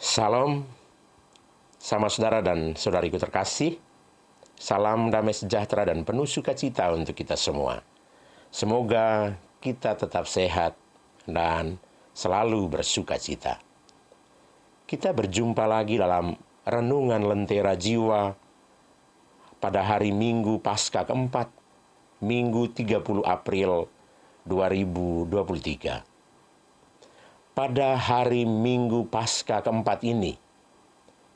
Salam sama saudara dan saudariku terkasih. Salam damai sejahtera dan penuh sukacita untuk kita semua. Semoga kita tetap sehat dan selalu bersukacita. Kita berjumpa lagi dalam renungan Lentera Jiwa pada hari Minggu Paskah keempat, Minggu 30 April 2023. Pada hari Minggu Paskah keempat ini,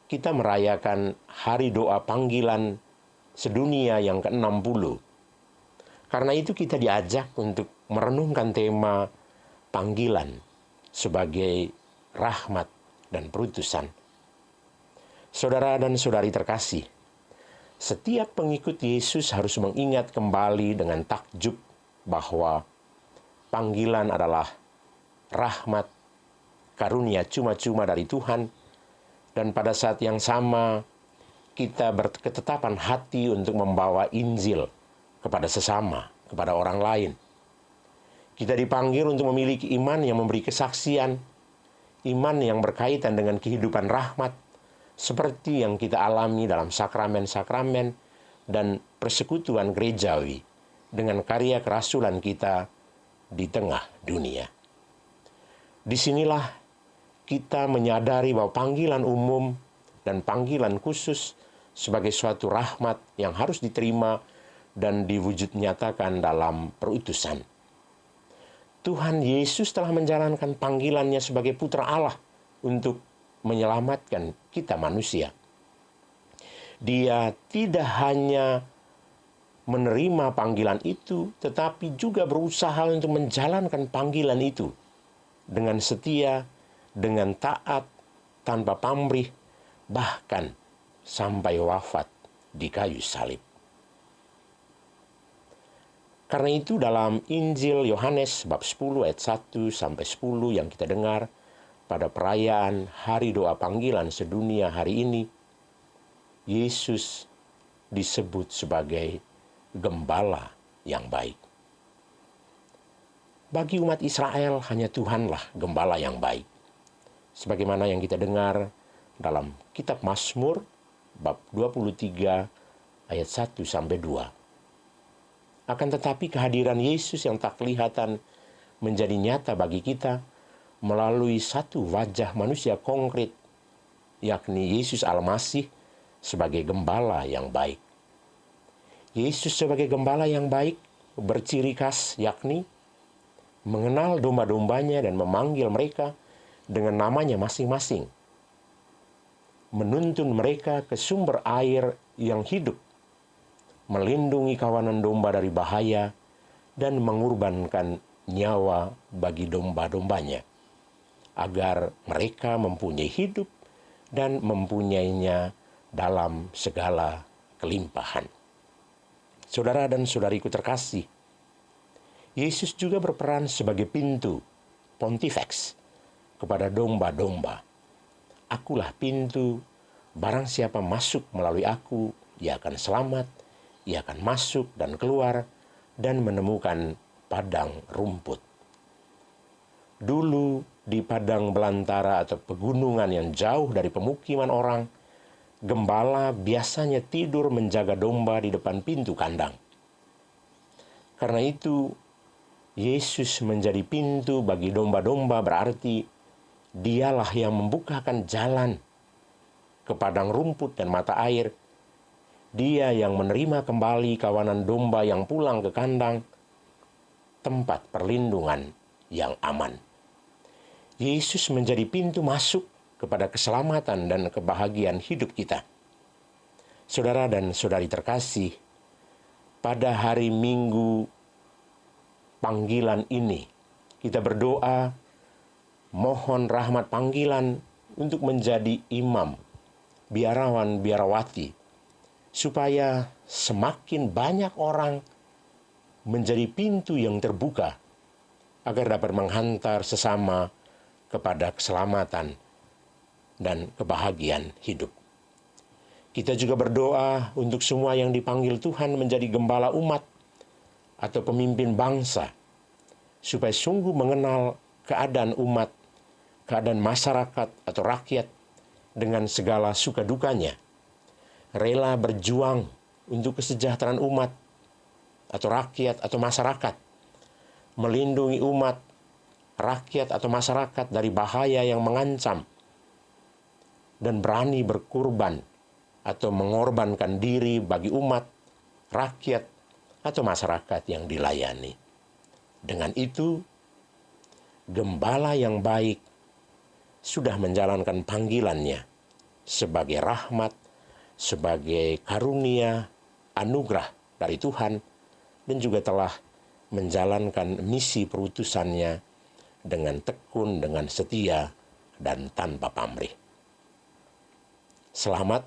kita merayakan Hari Doa Panggilan Sedunia yang ke-60. Karena itu kita diajak untuk merenungkan tema panggilan sebagai rahmat dan perutusan. Saudara dan saudari terkasih, setiap pengikut Yesus harus mengingat kembali dengan takjub bahwa panggilan adalah rahmat, karunia cuma-cuma dari Tuhan, dan pada saat yang sama kita berketetapan hati untuk membawa Injil kepada sesama, kepada orang lain. Kita dipanggil untuk memiliki iman yang memberi kesaksian, iman yang berkaitan dengan kehidupan rahmat, seperti yang kita alami dalam sakramen-sakramen dan persekutuan gerejawi dengan karya kerasulan kita di tengah dunia. Disinilah kita menyadari bahwa panggilan umum dan panggilan khusus sebagai suatu rahmat yang harus diterima dan diwujud nyatakan dalam perutusan. Tuhan Yesus telah menjalankan panggilannya sebagai putra Allah untuk menyelamatkan kita manusia. Dia tidak hanya menerima panggilan itu, tetapi juga berusaha untuk menjalankan panggilan itu dengan setia, dengan taat, tanpa pamrih, bahkan sampai wafat di kayu salib. Karena itu dalam Injil Yohanes bab 10 ayat 1 sampai 10 yang kita dengar pada perayaan Hari Doa Panggilan Sedunia hari ini, Yesus disebut sebagai Gembala yang baik. Bagi umat Israel hanya Tuhanlah Gembala yang baik. Sebagaimana yang kita dengar dalam kitab Mazmur bab 23 ayat 1 sampai 2. Akan tetapi kehadiran Yesus yang tak kelihatan menjadi nyata bagi kita melalui satu wajah manusia konkret, yakni Yesus Almasih sebagai Gembala yang baik. Yesus sebagai Gembala yang baik berciri khas yakni mengenal domba-dombanya dan memanggil mereka dengan namanya masing-masing, menuntun mereka ke sumber air yang hidup, melindungi kawanan domba dari bahaya, dan mengorbankan nyawa bagi domba-dombanya, agar mereka mempunyai hidup dan mempunyainya dalam segala kelimpahan. Saudara dan saudariku terkasih, Yesus juga berperan sebagai pintu, pontifex, kepada domba-domba. Akulah pintu, barang siapa masuk melalui aku, ia akan selamat, ia akan masuk dan keluar, dan menemukan padang rumput. Dulu di padang belantara atau pegunungan yang jauh dari pemukiman orang, gembala biasanya tidur menjaga domba di depan pintu kandang. Karena itu, Yesus menjadi pintu bagi domba-domba, berarti Dialah yang membukakan jalan ke padang rumput dan mata air. Dia yang menerima kembali kawanan domba yang pulang ke kandang, tempat perlindungan yang aman. Yesus menjadi pintu masuk kepada keselamatan dan kebahagiaan hidup kita. Saudara dan saudari terkasih, pada hari Minggu panggilan ini, kita berdoa mohon rahmat panggilan untuk menjadi imam, biarawan, biarawati, supaya semakin banyak orang menjadi pintu yang terbuka agar dapat menghantar sesama kepada keselamatan dan kebahagiaan hidup. Kita juga berdoa untuk semua yang dipanggil Tuhan menjadi gembala umat atau pemimpin bangsa, supaya sungguh mengenal keadaan umat, keadaan masyarakat atau rakyat, dengan segala suka dukanya, rela berjuang untuk kesejahteraan umat atau rakyat atau masyarakat, melindungi umat, rakyat atau masyarakat dari bahaya yang mengancam, dan berani berkorban atau mengorbankan diri bagi umat, rakyat, atau masyarakat yang dilayani. Dengan itu, gembala yang baik sudah menjalankan panggilannya sebagai rahmat, sebagai karunia, anugerah dari Tuhan, dan juga telah menjalankan misi perutusannya dengan tekun, dengan setia, dan tanpa pamrih. Selamat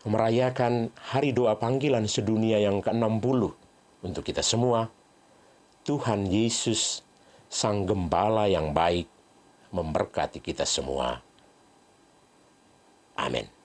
merayakan Hari Doa Panggilan Sedunia yang ke-60 untuk kita semua. Tuhan Yesus, Sang Gembala yang baik, memberkati kita semua. Amin.